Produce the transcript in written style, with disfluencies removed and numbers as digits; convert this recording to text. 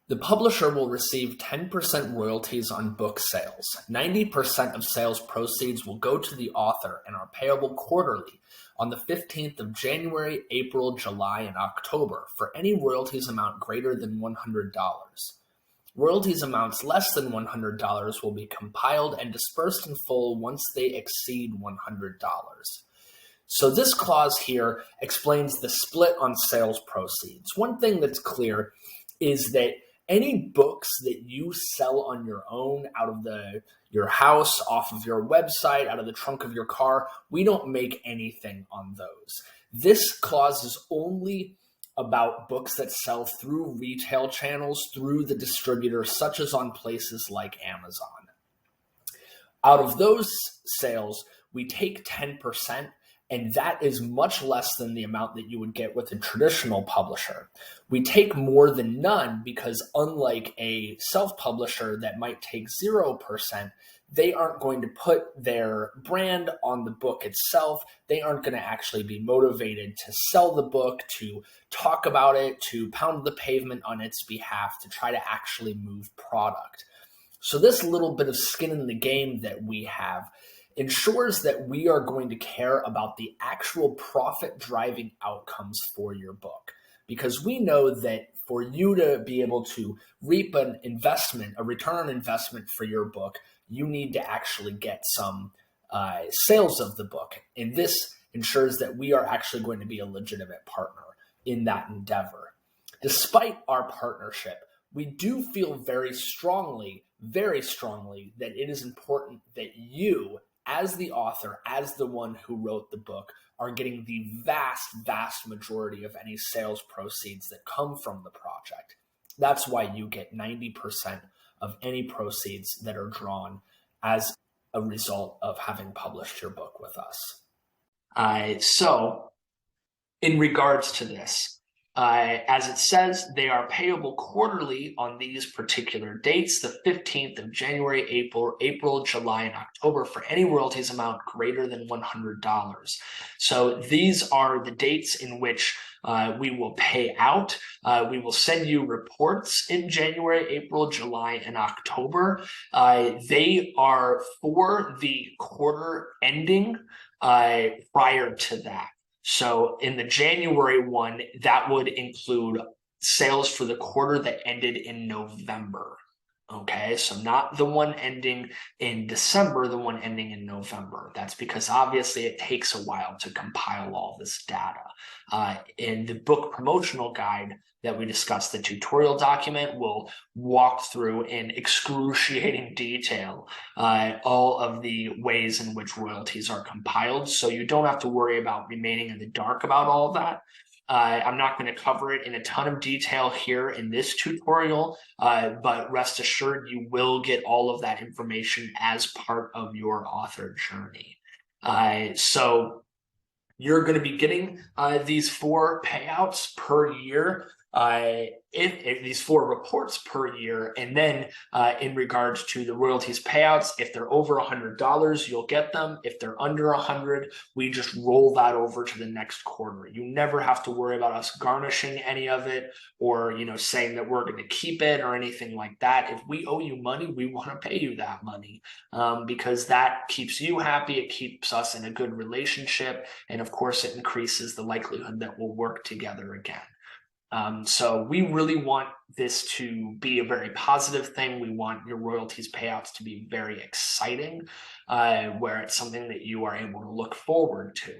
The publisher will receive 10% royalties on book sales. 90% of sales proceeds will go to the author and are payable quarterly on the 15th of January, April, July, and October for any royalties amount greater than $100. Royalties amounts less than $100 will be compiled and dispersed in full once they exceed $100. So this clause here explains the split on sales proceeds. One thing that's clear is that any books that you sell on your own, out of your house, off of your website, out of the trunk of your car, we don't make anything on those. This clause is only about books that sell through retail channels, through the distributor, such as on places like Amazon. Out of those sales, we take 10%, and that is much less than the amount that you would get with a traditional publisher. We take more than none because, unlike a self-publisher that might take 0%, they aren't going to put their brand on the book itself. They aren't going to actually be motivated to sell the book, to talk about it, to pound the pavement on its behalf, to try to actually move product. So this little bit of skin in the game that we have ensures that we are going to care about the actual profit-driving outcomes for your book. Because we know that for you to be able to reap an investment, a return on investment for your book, you need to actually get some sales of the book. And this ensures that we are actually going to be a legitimate partner in that endeavor. Despite our partnership, we do feel very strongly that it is important that you, as the author, as the one who wrote the book, are getting the vast majority of any sales proceeds that come from the project. That's why you get 90% of any proceeds that are drawn as a result of having published your book with us. So in regards to this, as it says, they are payable quarterly on these particular dates, the 15th of January, April, July, and October for any royalties amount greater than $100. So these are the dates in which we will pay out. We will send you reports in January, April, July, and October. They are for the quarter ending prior to that. So in the January one, that would include sales for the quarter that ended in November. Okay, so not the one ending in December, the one ending in November. That's because obviously it takes a while to compile all this data. In the book promotional guide that we discussed, the tutorial document will walk through in excruciating detail all of the ways in which royalties are compiled. So you don't have to worry about remaining in the dark about all of that. I'm not going to cover it in a ton of detail here in this tutorial, but rest assured you will get all of that information as part of your author journey. So you're going to be getting these 4 payouts per year, if these 4 reports per year. And then in regards to the royalties payouts, if they're over $100, you'll get them. If they're under 100, we just roll that over to the next quarter. You never have to worry about us garnishing any of it or, saying that we're going to keep it or anything like that. If we owe you money, we want to pay you that money because that keeps you happy. It keeps us in a good relationship. And of course, it increases the likelihood that we'll work together again. So we really want this to be a very positive thing. We want your royalties payouts to be very exciting, where it's something that you are able to look forward to.